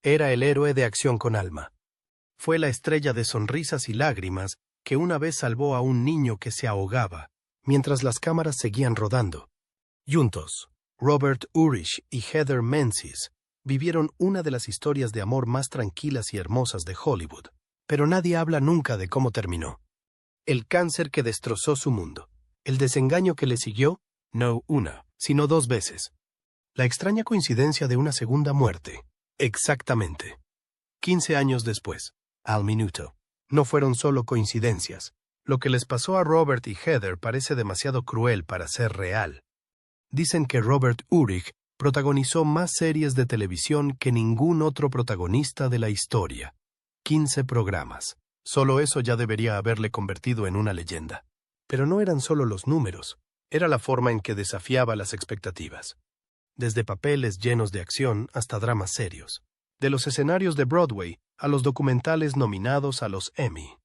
Era el héroe de acción con alma. Fue la estrella de sonrisas y lágrimas que una vez salvó a un niño que se ahogaba, mientras las cámaras seguían rodando. Juntos, Robert Urich y Heather Menzies vivieron una de las historias de amor más tranquilas y hermosas de Hollywood, pero nadie habla nunca de cómo terminó. El cáncer que destrozó su mundo, el desengaño que le siguió, no una, sino 2 veces. La extraña coincidencia de una segunda muerte. Exactamente. 15 años después, al minuto. No fueron solo coincidencias. Lo que les pasó a Robert y Heather parece demasiado cruel para ser real. Dicen que Robert Urich protagonizó más series de televisión que ningún otro protagonista de la historia. 15 programas. Solo eso ya debería haberle convertido en una leyenda. Pero no eran solo los números, era la forma en que desafiaba las expectativas. Desde papeles llenos de acción hasta dramas serios. De los escenarios de Broadway a los documentales nominados a los Emmy.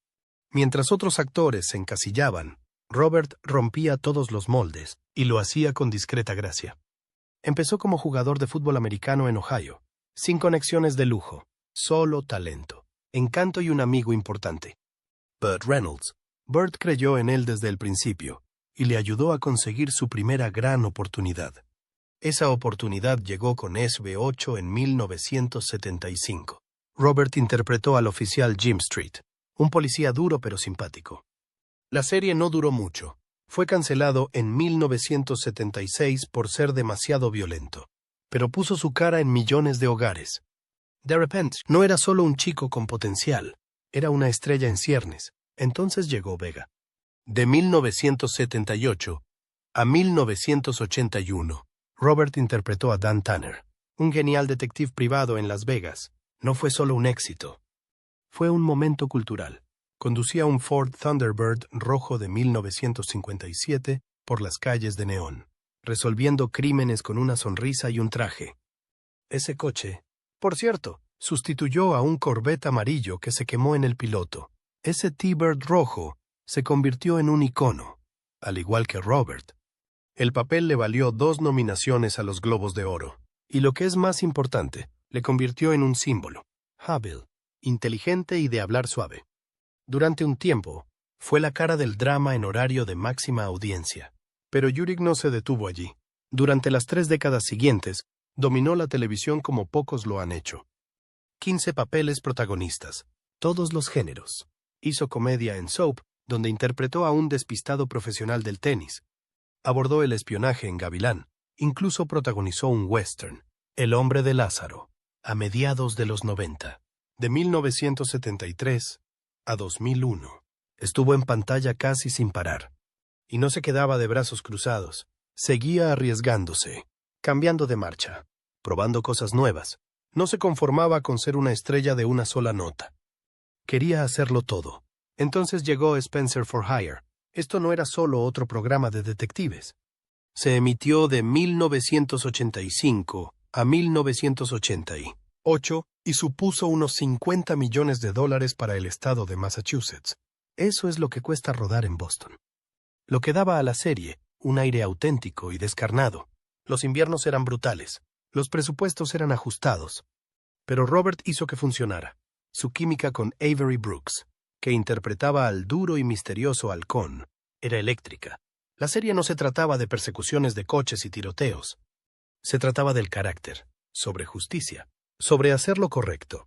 Mientras otros actores se encasillaban, Robert rompía todos los moldes y lo hacía con discreta gracia. Empezó como jugador de fútbol americano en Ohio, sin conexiones de lujo, solo talento, encanto y un amigo importante. Burt Reynolds. Burt creyó en él desde el principio y le ayudó a conseguir su primera gran oportunidad. Esa oportunidad llegó con SB8 en 1975. Robert interpretó al oficial Jim Street, un policía duro pero simpático. La serie no duró mucho. Fue cancelado en 1976 por ser demasiado violento, pero puso su cara en millones de hogares. De repente, no era solo un chico con potencial, era una estrella en ciernes. Entonces llegó Vega. De 1978 a 1981, Robert interpretó a Dan Tanner, un genial detective privado en Las Vegas. No fue solo un éxito. Fue un momento cultural. Conducía un Ford Thunderbird rojo de 1957 por las calles de neón, resolviendo crímenes con una sonrisa y un traje. Ese coche, por cierto, sustituyó a un Corvette amarillo que se quemó en el piloto. Ese T-Bird rojo se convirtió en un icono, al igual que Robert. El papel le valió 2 nominaciones a los Globos de Oro, y lo que es más importante, le convirtió en un símbolo. Hábil, inteligente y de hablar suave. Durante un tiempo, fue la cara del drama en horario de máxima audiencia. Pero Urich no se detuvo allí. Durante las 3 décadas siguientes, dominó la televisión como pocos lo han hecho. 15 papeles protagonistas, todos los géneros. Hizo comedia en Soap, donde interpretó a un despistado profesional del tenis. Abordó el espionaje en Gavilán. Incluso protagonizó un western, El hombre de Lázaro, a mediados de los 90. De 1973 a 2001. Estuvo en pantalla casi sin parar. Y no se quedaba de brazos cruzados. Seguía arriesgándose, cambiando de marcha, probando cosas nuevas. No se conformaba con ser una estrella de una sola nota. Quería hacerlo todo. Entonces llegó Spencer for Hire. Esto no era solo otro programa de detectives. Se emitió de 1985 a 1988 y supuso unos $50 millones para el estado de Massachusetts. Eso es lo que cuesta rodar en Boston. Lo que daba a la serie un aire auténtico y descarnado. Los inviernos eran brutales. Los presupuestos eran ajustados. Pero Robert hizo que funcionara. Su química con Avery Brooks, que interpretaba al duro y misterioso halcón, era eléctrica. La serie no se trataba de persecuciones de coches y tiroteos. Se trataba del carácter, sobre justicia, sobre hacer lo correcto.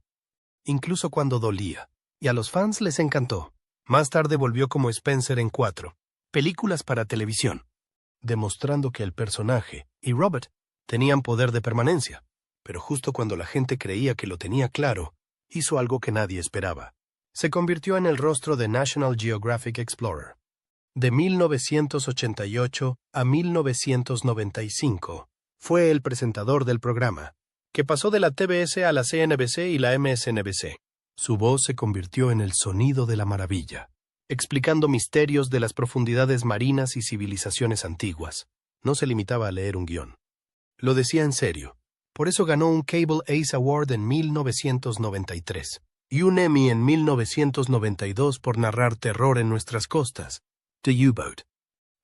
Incluso cuando dolía. Y a los fans les encantó. Más tarde volvió como Spencer en 4 películas para televisión, demostrando que el personaje y Robert tenían poder de permanencia. Pero justo cuando la gente creía que lo tenía claro, hizo algo que nadie esperaba. Se convirtió en el rostro de National Geographic Explorer. De 1988 a 1995, fue el presentador del programa, que pasó de la TBS a la CNBC y la MSNBC. Su voz se convirtió en el sonido de la maravilla, explicando misterios de las profundidades marinas y civilizaciones antiguas. No se limitaba a leer un guión. Lo decía en serio. Por eso ganó un Cable Ace Award en 1993 y un Emmy en 1992 por narrar terror en nuestras costas, The U-Boat.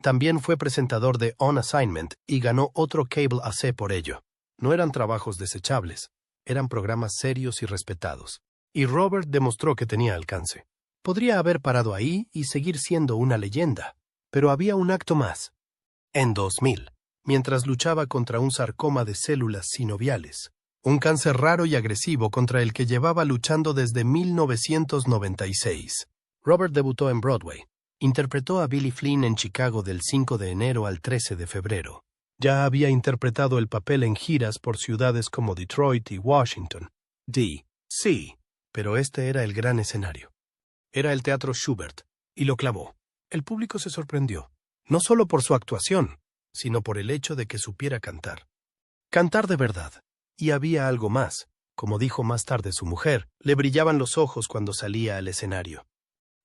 También fue presentador de On Assignment y ganó otro Cable AC por ello. No eran trabajos desechables. Eran programas serios y respetados. Y Robert demostró que tenía alcance. Podría haber parado ahí y seguir siendo una leyenda. Pero había un acto más. En 2000, mientras luchaba contra un sarcoma de células sinoviales, un cáncer raro y agresivo contra el que llevaba luchando desde 1996, Robert debutó en Broadway. Interpretó a Billy Flynn en Chicago del 5 de enero al 13 de febrero. Ya había interpretado el papel en giras por ciudades como Detroit y Washington, D.C., pero este era el gran escenario. Era el Teatro Schubert, y lo clavó. El público se sorprendió, no solo por su actuación, sino por el hecho de que supiera cantar. Cantar de verdad. Y había algo más. Como dijo más tarde su mujer, le brillaban los ojos cuando salía al escenario.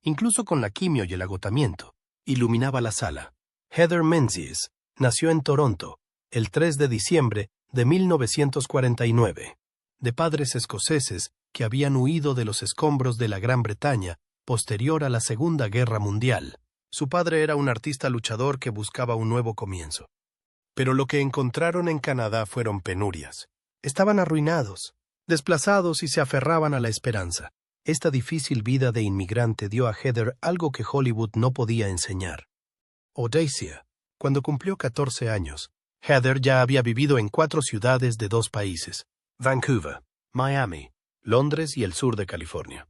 Incluso con la quimio y el agotamiento, iluminaba la sala. Heather Menzies nació en Toronto, el 3 de diciembre de 1949, de padres escoceses que habían huido de los escombros de la Gran Bretaña posterior a la Segunda Guerra Mundial. Su padre era un artista luchador que buscaba un nuevo comienzo. Pero lo que encontraron en Canadá fueron penurias. Estaban arruinados, desplazados y se aferraban a la esperanza. Esta difícil vida de inmigrante dio a Heather algo que Hollywood no podía enseñar. Audacia. Cuando cumplió 14 años, Heather ya había vivido en 4 ciudades de 2 países: Vancouver, Miami, Londres y el sur de California.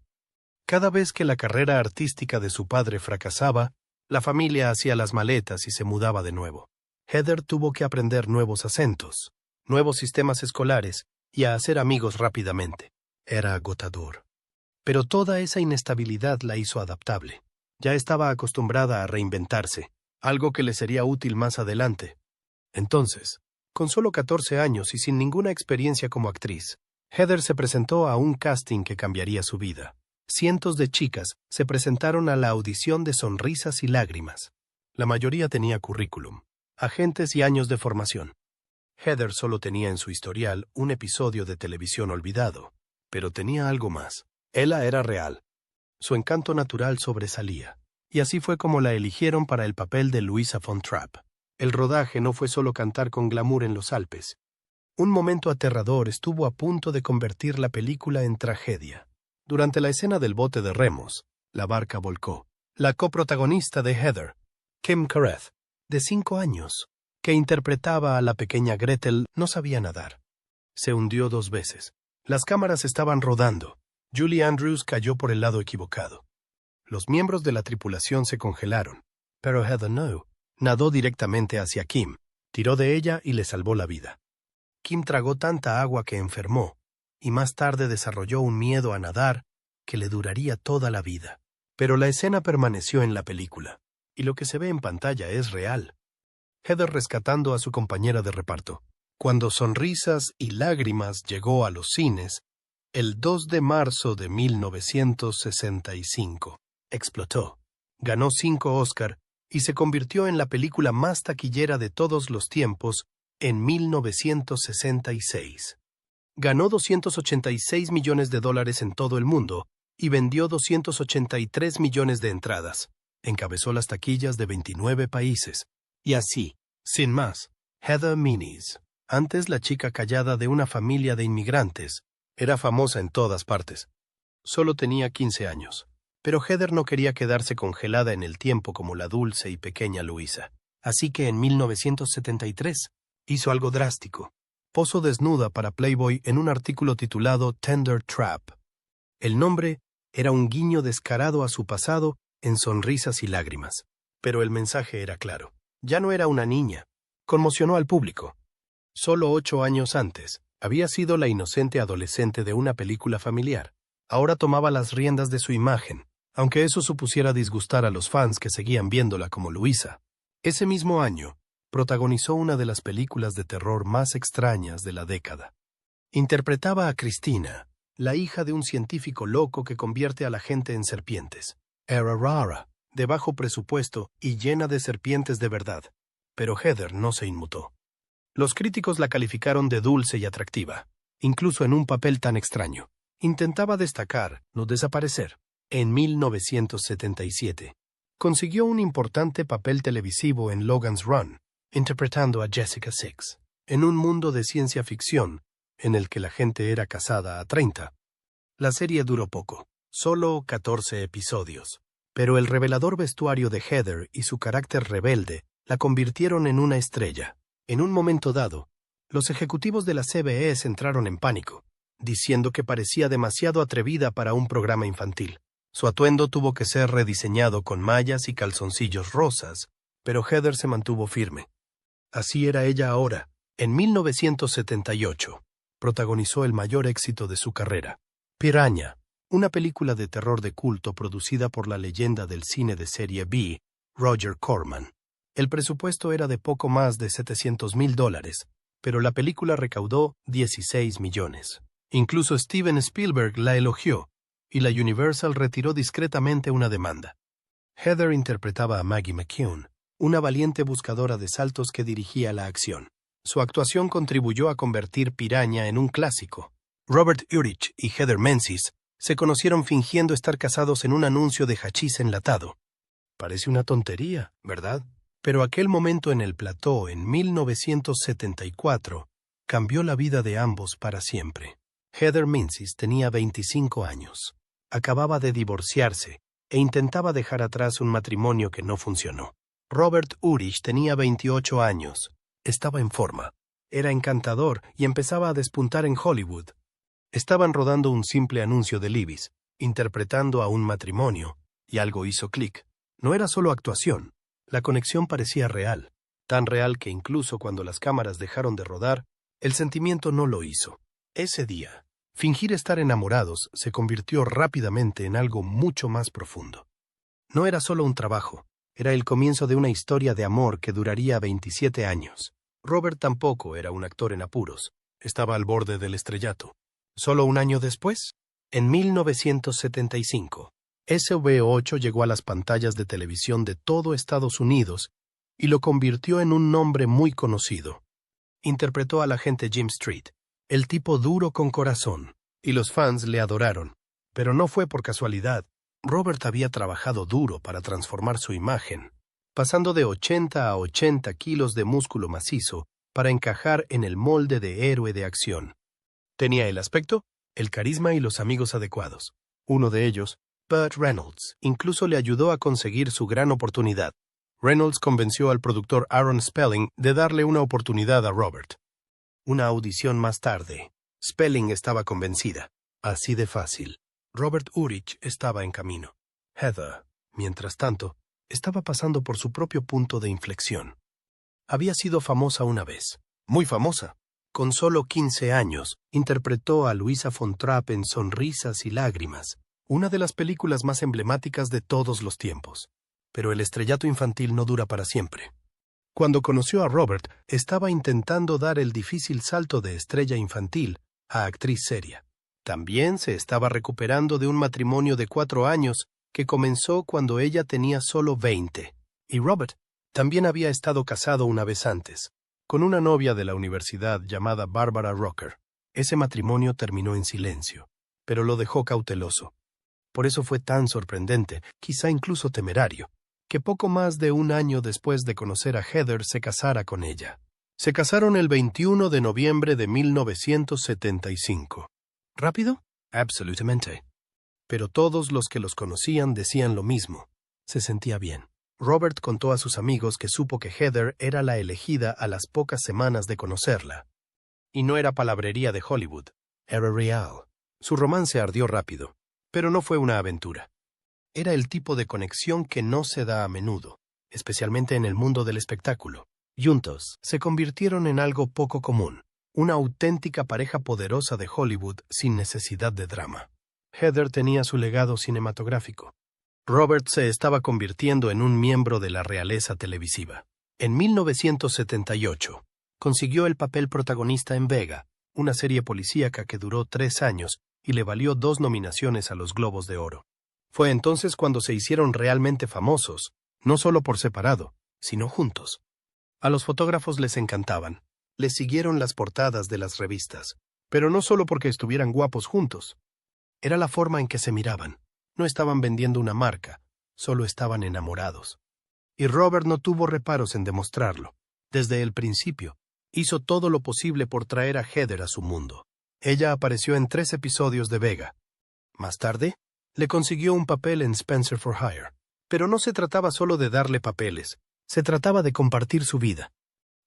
Cada vez que la carrera artística de su padre fracasaba, la familia hacía las maletas y se mudaba de nuevo. Heather tuvo que aprender nuevos acentos, nuevos sistemas escolares y a hacer amigos rápidamente. Era agotador. Pero toda esa inestabilidad la hizo adaptable. Ya estaba acostumbrada a reinventarse, algo que le sería útil más adelante. Entonces, con solo 14 años y sin ninguna experiencia como actriz, Heather se presentó a un casting que cambiaría su vida. Cientos de chicas se presentaron a la audición de Sonrisas y Lágrimas. La mayoría tenía currículum, agentes y años de formación. Heather solo tenía en su historial un episodio de televisión olvidado, pero tenía algo más. Ella era real. Su encanto natural sobresalía, y así fue como la eligieron para el papel de Louisa Von Trapp. El rodaje no fue solo cantar con glamour en los Alpes. Un momento aterrador estuvo a punto de convertir la película en tragedia. Durante la escena del bote de remos, la barca volcó. La coprotagonista de Heather, Kim Carruth, de 5 años, que interpretaba a la pequeña Gretel, no sabía nadar. Se hundió 2 veces. Las cámaras estaban rodando. Julie Andrews cayó por el lado equivocado. Los miembros de la tripulación se congelaron, pero Heather no. Nadó directamente hacia Kim, tiró de ella y le salvó la vida. Kim tragó tanta agua que enfermó, y más tarde desarrolló un miedo a nadar que le duraría toda la vida. Pero la escena permaneció en la película, y lo que se ve en pantalla es real. Heather rescatando a su compañera de reparto. Cuando Sonrisas y Lágrimas llegó a los cines, el 2 de marzo de 1965, explotó. Ganó 5 Oscar y se convirtió en la película más taquillera de todos los tiempos en 1966. Ganó $286 millones en todo el mundo y vendió 283 millones de entradas. Encabezó las taquillas de 29 países. Y así, sin más, Heather Menzies, antes la chica callada de una familia de inmigrantes, era famosa en todas partes. Solo tenía 15 años, pero Heather no quería quedarse congelada en el tiempo como la dulce y pequeña Louisa. Así que en 1973 hizo algo drástico. Posó desnuda para Playboy en un artículo titulado Tender Trap. El nombre era un guiño descarado a su pasado en Sonrisas y Lágrimas. Pero el mensaje era claro. Ya no era una niña. Conmocionó al público. Solo 8 años antes, había sido la inocente adolescente de una película familiar. Ahora tomaba las riendas de su imagen, aunque eso supusiera disgustar a los fans que seguían viéndola como Louisa. Ese mismo año, protagonizó una de las películas de terror más extrañas de la década. Interpretaba a Christina, la hija de un científico loco que convierte a la gente en serpientes. Era rara, de bajo presupuesto y llena de serpientes de verdad. Pero Heather no se inmutó. Los críticos la calificaron de dulce y atractiva, incluso en un papel tan extraño. Intentaba destacar, no desaparecer. En 1977, consiguió un importante papel televisivo en Logan's Run, interpretando a Jessica Six. En un mundo de ciencia ficción, en el que la gente era casada a 30. La serie duró poco, solo 14 episodios, pero el revelador vestuario de Heather y su carácter rebelde la convirtieron en una estrella. En un momento dado, los ejecutivos de la CBS entraron en pánico, diciendo que parecía demasiado atrevida para un programa infantil. Su atuendo tuvo que ser rediseñado con mallas y calzoncillos rosas, pero Heather se mantuvo firme. Así era ella ahora. En 1978, protagonizó el mayor éxito de su carrera, Piranha, una película de terror de culto producida por la leyenda del cine de serie B, Roger Corman. El presupuesto era de poco más de $700,000, pero la película recaudó 16 millones. Incluso Steven Spielberg la elogió, y la Universal retiró discretamente una demanda. Heather interpretaba a Maggie McKeown, una valiente buscadora de saltos que dirigía la acción. Su actuación contribuyó a convertir Piranha en un clásico. Robert Urich y Heather Menzies se conocieron fingiendo estar casados en un anuncio de hachís enlatado. Parece una tontería, ¿verdad? Pero aquel momento en el plató en 1974 cambió la vida de ambos para siempre. Heather Menzies tenía 25 años. Acababa de divorciarse e intentaba dejar atrás un matrimonio que no funcionó. Robert Urich tenía 28 años. Estaba en forma. Era encantador y empezaba a despuntar en Hollywood. Estaban rodando un simple anuncio de Levi's, interpretando a un matrimonio, y algo hizo clic. No era solo actuación. La conexión parecía real, tan real que incluso cuando las cámaras dejaron de rodar, el sentimiento no lo hizo. Ese día, fingir estar enamorados se convirtió rápidamente en algo mucho más profundo. No era solo un trabajo, era el comienzo de una historia de amor que duraría 27 años. Robert tampoco era un actor en apuros, estaba al borde del estrellato. Solo un año después, en 1975, SV8 llegó a las pantallas de televisión de todo Estados Unidos y lo convirtió en un nombre muy conocido. Interpretó al agente Jim Street, el tipo duro con corazón, y los fans le adoraron. Pero no fue por casualidad. Robert había trabajado duro para transformar su imagen, pasando de 80 a 80 kilos de músculo macizo para encajar en el molde de héroe de acción. Tenía el aspecto, el carisma y los amigos adecuados. Uno de ellos, Burt Reynolds, incluso le ayudó a conseguir su gran oportunidad. Reynolds convenció al productor Aaron Spelling de darle una oportunidad a Robert. Una audición más tarde, Spelling estaba convencida. Así de fácil. Robert Urich estaba en camino. Heather, mientras tanto, estaba pasando por su propio punto de inflexión. Había sido famosa una vez, muy famosa. Con solo 15 años, interpretó a Louisa Von Trapp en Sonrisas y Lágrimas, una de las películas más emblemáticas de todos los tiempos. Pero el estrellato infantil no dura para siempre. Cuando conoció a Robert, estaba intentando dar el difícil salto de estrella infantil a actriz seria. También se estaba recuperando de un matrimonio de 4 años que comenzó cuando ella tenía solo 20. Y Robert también había estado casado una vez antes, con una novia de la universidad llamada Barbara Rocker. Ese matrimonio terminó en silencio, pero lo dejó cauteloso. Por eso fue tan sorprendente, quizá incluso temerario, que poco más de un año después de conocer a Heather se casara con ella. Se casaron el 21 de noviembre de 1975. ¿Rápido? Absolutamente. Pero todos los que los conocían decían lo mismo. Se sentía bien. Robert contó a sus amigos que supo que Heather era la elegida a las pocas semanas de conocerla. Y no era palabrería de Hollywood, era real. Su romance ardió rápido, pero no fue una aventura. Era el tipo de conexión que no se da a menudo, especialmente en el mundo del espectáculo. Juntos, se convirtieron en algo poco común, una auténtica pareja poderosa de Hollywood sin necesidad de drama. Heather tenía su legado cinematográfico. Robert se estaba convirtiendo en un miembro de la realeza televisiva. En 1978, consiguió el papel protagonista en Vega, una serie policíaca que duró 3 años y le valió 2 nominaciones a los Globos de Oro. Fue entonces cuando se hicieron realmente famosos, no solo por separado, sino juntos. A los fotógrafos les encantaban. Les siguieron las portadas de las revistas, pero no solo porque estuvieran guapos juntos. Era la forma en que se miraban. No estaban vendiendo una marca, solo estaban enamorados. Y Robert no tuvo reparos en demostrarlo. Desde el principio, Hizo todo lo posible por traer a Heather a su mundo. Ella apareció en 3 episodios de Vega. Más tarde, le consiguió un papel en Spencer for Hire. Pero no se trataba solo de darle papeles, se trataba de compartir su vida.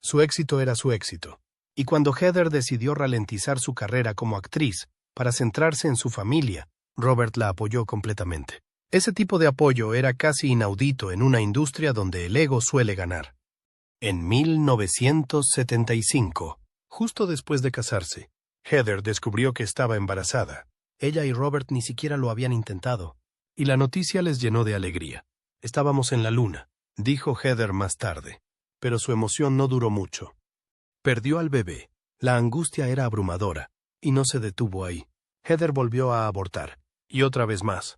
Su éxito era su éxito. Y cuando Heather decidió ralentizar su carrera como actriz para centrarse en su familia, Robert la apoyó completamente. Ese tipo de apoyo era casi inaudito en una industria donde el ego suele ganar. En 1975, justo después de casarse, Heather descubrió que estaba embarazada. Ella y Robert ni siquiera lo habían intentado, y la noticia les llenó de alegría. Estábamos en la luna, dijo Heather más tarde, pero su emoción no duró mucho. Perdió al bebé, la angustia era abrumadora, y no se detuvo ahí. Heather volvió a abortar, y otra vez más.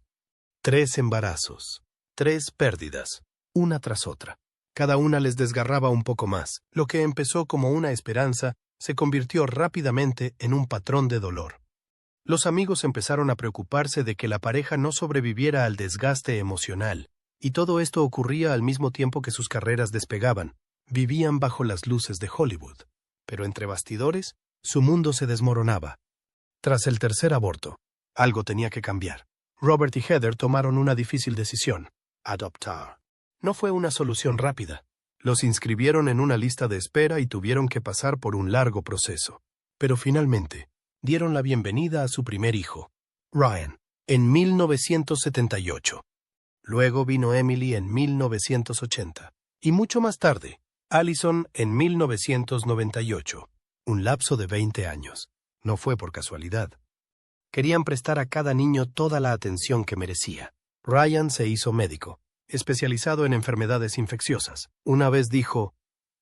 3 embarazos, 3 pérdidas, una tras otra. Cada una les desgarraba un poco más. Lo que empezó como una esperanza se convirtió rápidamente en un patrón de dolor. Los amigos empezaron a preocuparse de que la pareja no sobreviviera al desgaste emocional, y todo esto ocurría al mismo tiempo que sus carreras despegaban. Vivían bajo las luces de Hollywood, pero entre bastidores, su mundo se desmoronaba. Tras el tercer aborto, algo tenía que cambiar. Robert y Heather tomaron una difícil decisión: adoptar. No fue una solución rápida. Los inscribieron en una lista de espera y tuvieron que pasar por un largo proceso. Pero finalmente, dieron la bienvenida a su primer hijo, Ryan, en 1978. Luego vino Emily en 1980. Y mucho más tarde, Allison en 1998. Un lapso de 20 años. No fue por casualidad. Querían prestar a cada niño toda la atención que merecía. Ryan se hizo médico, especializado en enfermedades infecciosas. Una vez dijo: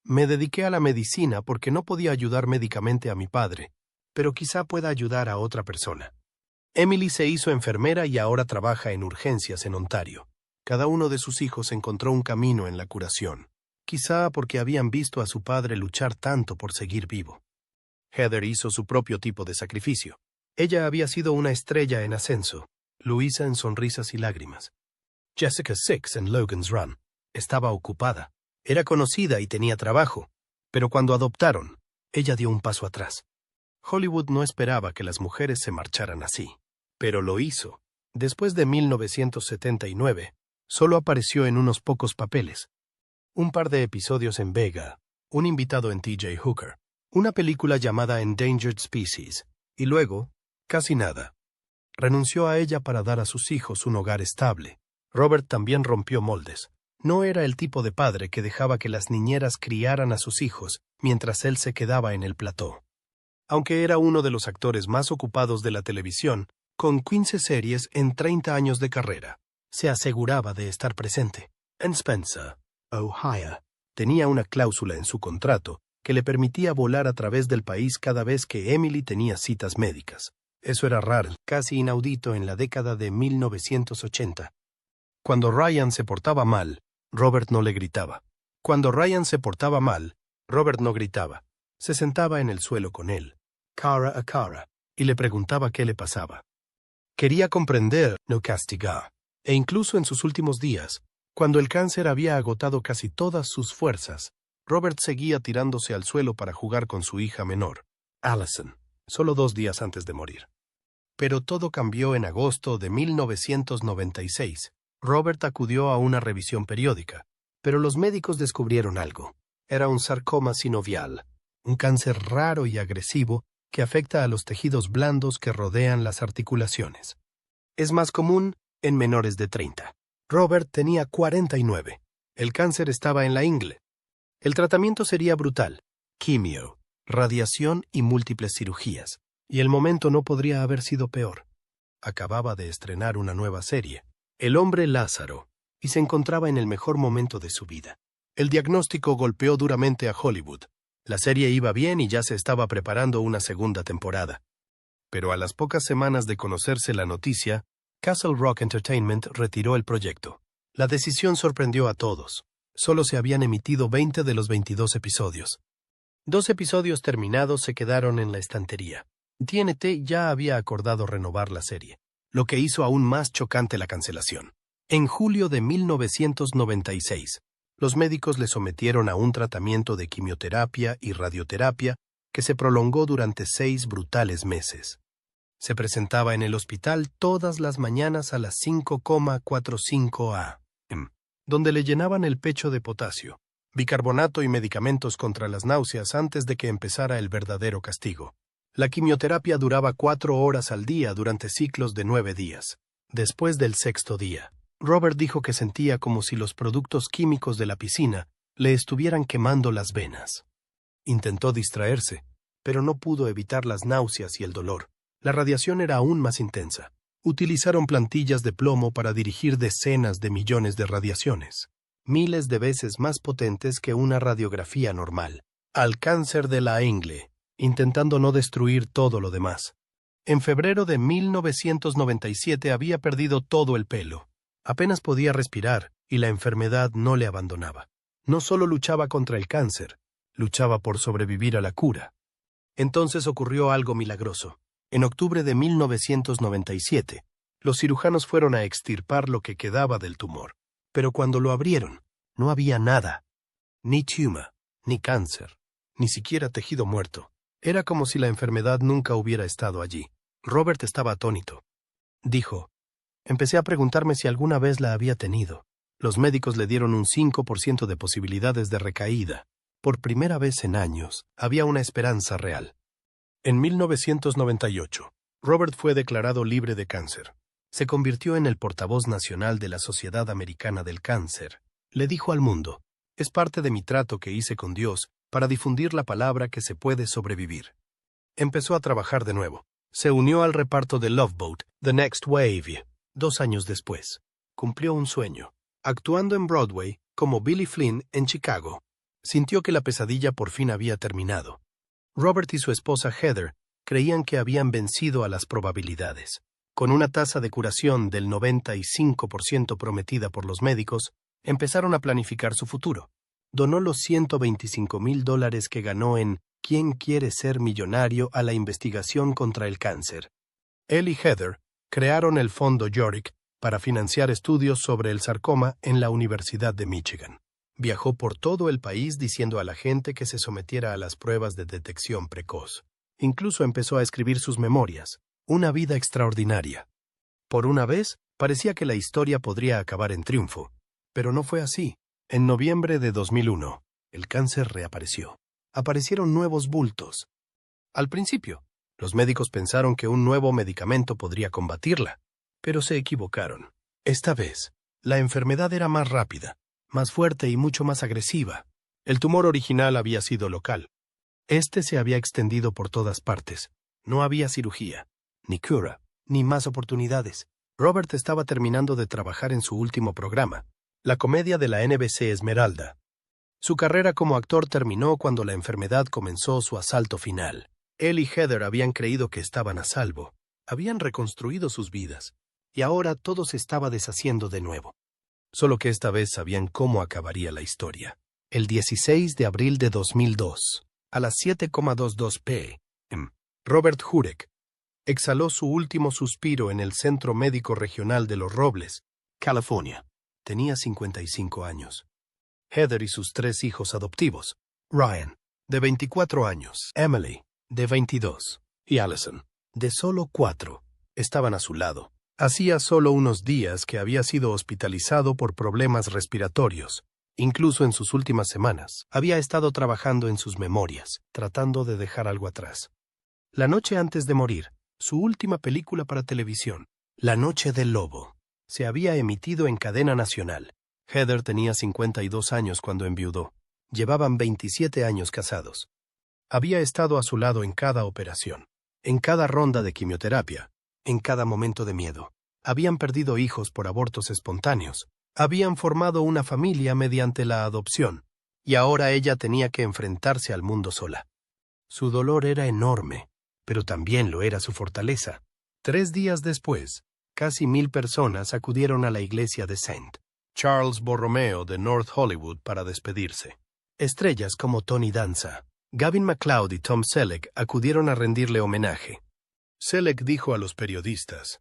me dediqué a la medicina porque no podía ayudar médicamente a mi padre, pero quizá pueda ayudar a otra persona. Emily se hizo enfermera y ahora trabaja en urgencias en Ontario. Cada uno de sus hijos encontró un camino en la curación, quizá porque habían visto a su padre luchar tanto por seguir vivo. Heather hizo su propio tipo de sacrificio. Ella había sido una estrella en ascenso, Luisa en Sonrisas y Lágrimas. Jessica Six en Logan's Run. Estaba ocupada, era conocida y tenía trabajo, pero cuando adoptaron, ella dio un paso atrás. Hollywood no esperaba que las mujeres se marcharan así, pero lo hizo. Después de 1979, solo apareció en unos pocos papeles. Un par de episodios en Vega, un invitado en T.J. Hooker, una película llamada Endangered Species, y luego, casi nada. Renunció a ella para dar a sus hijos un hogar estable. Robert también rompió moldes. No era el tipo de padre que dejaba que las niñeras criaran a sus hijos mientras él se quedaba en el plató. Aunque era uno de los actores más ocupados de la televisión, con 15 series en 30 años de carrera, se aseguraba de estar presente. En Spencer, Ohio, tenía una cláusula en su contrato que le permitía volar a través del país cada vez que Emily tenía citas médicas. Eso era raro, casi inaudito en la década de 1980. Cuando Ryan se portaba mal, Robert no le gritaba. Cuando Ryan se portaba mal, Robert no gritaba. Se sentaba en el suelo con él, cara a cara, y le preguntaba qué le pasaba. Quería comprender, no castigar. E incluso en sus últimos días, cuando el cáncer había agotado casi todas sus fuerzas, Robert seguía tirándose al suelo para jugar con su hija menor, Allison, solo 2 días antes de morir. Pero todo cambió en agosto de 1996. Robert acudió a una revisión periódica, pero los médicos descubrieron algo. Era un sarcoma sinovial, un cáncer raro y agresivo que afecta a los tejidos blandos que rodean las articulaciones. Es más común en menores de 30. Robert tenía 49. El cáncer estaba en la ingle. El tratamiento sería brutal: quimio, radiación y múltiples cirugías. Y el momento no podría haber sido peor. Acababa de estrenar una nueva serie, El hombre Lázaro, y se encontraba en el mejor momento de su vida. El diagnóstico golpeó duramente a Hollywood. La serie iba bien y ya se estaba preparando una segunda temporada. Pero a las pocas semanas de conocerse la noticia, Castle Rock Entertainment retiró el proyecto. La decisión sorprendió a todos. Solo se habían emitido 20 de los 22 episodios. 2 episodios terminados se quedaron en la estantería. TNT ya había acordado renovar la serie, lo que hizo aún más chocante la cancelación. En julio de 1996, Los médicos le sometieron a un tratamiento de quimioterapia y radioterapia que se prolongó durante 6 brutales meses. Se presentaba en el hospital todas las mañanas a las 5:45 a.m., donde le llenaban el pecho de potasio, bicarbonato y medicamentos contra las náuseas antes de que empezara el verdadero castigo. La quimioterapia duraba 4 horas al día durante ciclos de 9 días. Después del 6º día, Robert dijo que sentía como si los productos químicos de la piscina le estuvieran quemando las venas. Intentó distraerse, pero no pudo evitar las náuseas y el dolor. La radiación era aún más intensa. Utilizaron plantillas de plomo para dirigir decenas de millones de radiaciones, miles de veces más potentes que una radiografía normal, al cáncer de la ingle, intentando no destruir todo lo demás. En febrero de 1997 había perdido todo el pelo. Apenas podía respirar y la enfermedad no le abandonaba. No solo luchaba contra el cáncer, luchaba por sobrevivir a la cura. Entonces ocurrió algo milagroso. En octubre de 1997, los cirujanos fueron a extirpar lo que quedaba del tumor. Pero cuando lo abrieron, no había nada. Ni tumor, ni cáncer, ni siquiera tejido muerto. Era como si la enfermedad nunca hubiera estado allí. Robert estaba atónito. Dijo, empecé a preguntarme si alguna vez la había tenido. Los médicos le dieron un 5% de posibilidades de recaída. Por primera vez en años, había una esperanza real. En 1998, Robert fue declarado libre de cáncer. Se convirtió en el portavoz nacional de la Sociedad Americana del Cáncer. Le dijo al mundo, es parte de mi trato que hice con Dios para difundir la palabra que se puede sobrevivir. Empezó a trabajar de nuevo. Se unió al reparto de Love Boat, The Next Wave. 2 años después, cumplió un sueño, actuando en Broadway como Billy Flynn en Chicago. Sintió que la pesadilla por fin había terminado. Robert y su esposa Heather creían que habían vencido a las probabilidades. Con una tasa de curación del 95% prometida por los médicos, empezaron a planificar su futuro. Donó los $125,000 que ganó en ¿Quién quiere ser millonario? A la investigación contra el cáncer. Él y Heather crearon el Fondo Yorick para financiar estudios sobre el sarcoma en la Universidad de Michigan. Viajó por todo el país diciendo a la gente que se sometiera a las pruebas de detección precoz. Incluso empezó a escribir sus memorias, Una vida extraordinaria. Por una vez, parecía que la historia podría acabar en triunfo, pero no fue así. En noviembre de 2001, el cáncer reapareció. Aparecieron nuevos bultos. Al principio, los médicos pensaron que un nuevo medicamento podría combatirla, pero se equivocaron. Esta vez, la enfermedad era más rápida, más fuerte y mucho más agresiva. El tumor original había sido local. Este se había extendido por todas partes. No había cirugía, ni cura, ni más oportunidades. Robert estaba terminando de trabajar en su último programa, la comedia de la NBC Esmeralda. Su carrera como actor terminó cuando la enfermedad comenzó su asalto final. Él y Heather habían creído que estaban a salvo. Habían reconstruido sus vidas, y ahora todo se estaba deshaciendo de nuevo. Solo que esta vez sabían cómo acabaría la historia. El 16 de abril de 2002, a las 7:22 p.m., Robert Hurek exhaló su último suspiro en el Centro Médico Regional de Los Robles, California. Tenía 55 años. Heather y sus 3 hijos adoptivos, Ryan, de 24 años, Emily, de 22, y Allison, de solo 4, estaban a su lado. Hacía solo unos días que había sido hospitalizado por problemas respiratorios. Incluso en sus últimas semanas, había estado trabajando en sus memorias, tratando de dejar algo atrás. La noche antes de morir, su última película para televisión, La Noche del Lobo, se había emitido en cadena nacional. Heather tenía 52 años cuando enviudó. Llevaban 27 años casados. Había estado a su lado en cada operación, en cada ronda de quimioterapia, en cada momento de miedo. Habían perdido hijos por abortos espontáneos. Habían formado una familia mediante la adopción, y ahora ella tenía que enfrentarse al mundo sola. Su dolor era enorme, pero también lo era su fortaleza. 3 días después, casi 1,000 personas acudieron a la iglesia de St. Charles Borromeo de North Hollywood para despedirse. Estrellas como Tony Danza, Gavin MacLeod y Tom Selleck acudieron a rendirle homenaje. Selleck dijo a los periodistas,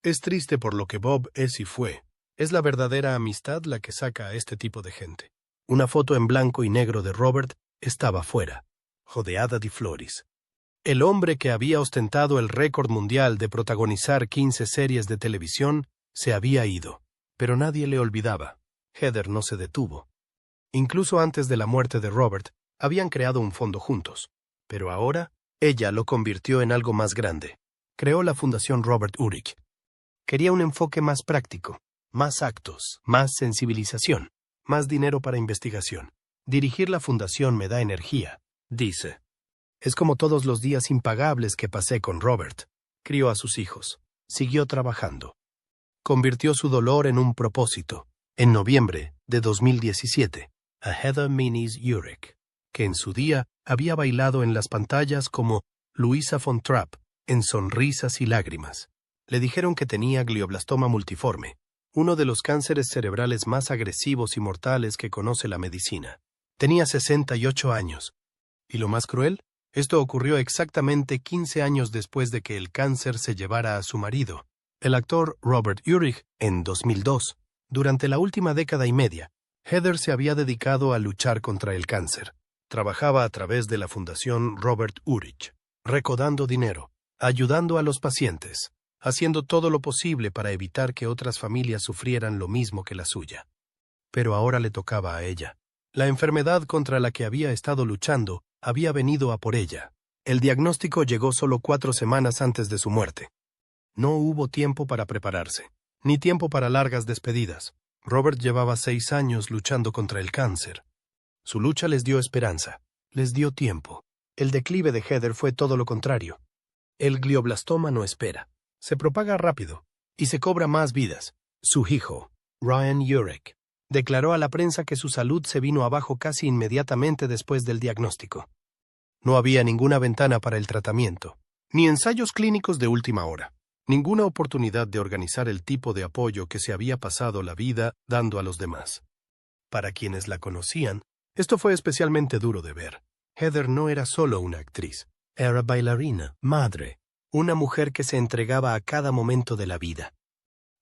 «Es triste por lo que Bob es y fue. Es la verdadera amistad la que saca a este tipo de gente. Una foto en blanco y negro de Robert estaba fuera, rodeada de flores. El hombre que había ostentado el récord mundial de protagonizar 15 series de televisión se había ido, pero nadie le olvidaba. Heather no se detuvo. Incluso antes de la muerte de Robert, habían creado un fondo juntos, pero ahora ella lo convirtió en algo más grande. Creó la Fundación Robert Urich. Quería un enfoque más práctico, más actos, más sensibilización, más dinero para investigación. Dirigir la fundación me da energía, dice. Es como todos los días impagables que pasé con Robert. Crió a sus hijos. Siguió trabajando. Convirtió su dolor en un propósito. En noviembre de 2017, a Heather Minis Urich, que en su día había bailado en las pantallas como Louisa Von Trapp en Sonrisas y Lágrimas. Le dijeron que tenía glioblastoma multiforme, uno de los cánceres cerebrales más agresivos y mortales que conoce la medicina. Tenía 68 años. ¿Y lo más cruel? Esto ocurrió exactamente 15 años después de que el cáncer se llevara a su marido, el actor Robert Urich, en 2002. Durante la última década y media, Heather se había dedicado a luchar contra el cáncer. Trabajaba a través de la Fundación Robert Urich, recaudando dinero, ayudando a los pacientes, haciendo todo lo posible para evitar que otras familias sufrieran lo mismo que la suya. Pero ahora le tocaba a ella. La enfermedad contra la que había estado luchando había venido a por ella. El diagnóstico llegó solo 4 semanas antes de su muerte. No hubo tiempo para prepararse, ni tiempo para largas despedidas. Robert llevaba 6 años luchando contra el cáncer. Su lucha les dio esperanza, les dio tiempo. El declive de Heather fue todo lo contrario. El glioblastoma no espera, se propaga rápido y se cobra más vidas. Su hijo, Ryan Urich, declaró a la prensa que su salud se vino abajo casi inmediatamente después del diagnóstico. No había ninguna ventana para el tratamiento, ni ensayos clínicos de última hora, ninguna oportunidad de organizar el tipo de apoyo que se había pasado la vida dando a los demás. Para quienes la conocían, esto fue especialmente duro de ver. Heather no era solo una actriz, era bailarina, madre, una mujer que se entregaba a cada momento de la vida.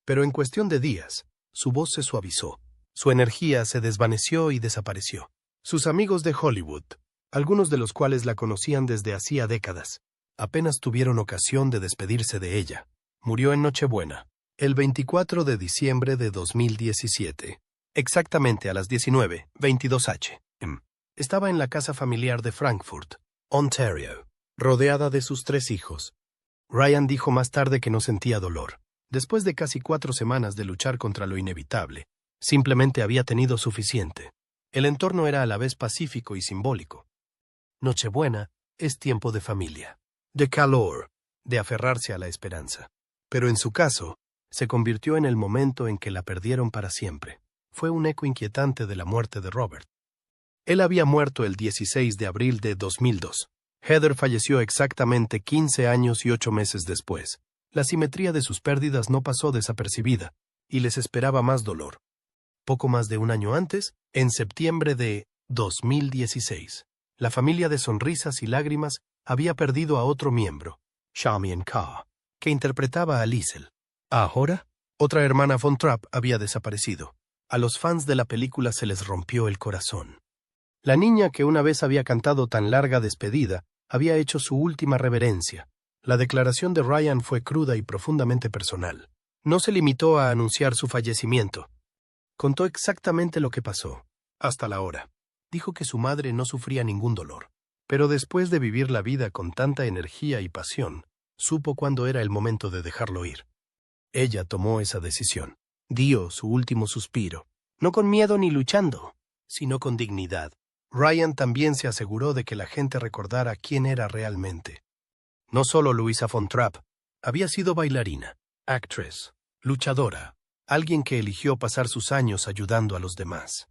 Pero en cuestión de días, su voz se suavizó, su energía se desvaneció y desapareció. Sus amigos de Hollywood, algunos de los cuales la conocían desde hacía décadas, apenas tuvieron ocasión de despedirse de ella. Murió en Nochebuena, el 24 de diciembre de 2017, exactamente a las 19:22 h. Estaba en la casa familiar de Frankfurt, Ontario, rodeada de sus 3 hijos. Ryan dijo más tarde que no sentía dolor. Después de casi 4 semanas de luchar contra lo inevitable, simplemente había tenido suficiente. El entorno era a la vez pacífico y simbólico. Nochebuena es tiempo de familia, de calor, de aferrarse a la esperanza. Pero en su caso, se convirtió en el momento en que la perdieron para siempre. Fue un eco inquietante de la muerte de Robert. Él había muerto el 16 de abril de 2002. Heather falleció exactamente 15 años y 8 meses después. La simetría de sus pérdidas no pasó desapercibida, y les esperaba más dolor. Poco más de un año antes, en septiembre de 2016, la familia de Sonrisas y Lágrimas había perdido a otro miembro, Charmian Carr, que interpretaba a Liesel. Ahora, otra hermana Von Trapp había desaparecido. A los fans de la película se les rompió el corazón. La niña que una vez había cantado tan larga despedida había hecho su última reverencia. La declaración de Ryan fue cruda y profundamente personal. No se limitó a anunciar su fallecimiento. Contó exactamente lo que pasó, hasta la hora. Dijo que su madre no sufría ningún dolor, pero después de vivir la vida con tanta energía y pasión, supo cuándo era el momento de dejarlo ir. Ella tomó esa decisión. Dio su último suspiro, no con miedo ni luchando, sino con dignidad. Ryan también se aseguró de que la gente recordara quién era realmente. No solo Louisa Von Trapp, había sido bailarina, actress, luchadora, alguien que eligió pasar sus años ayudando a los demás.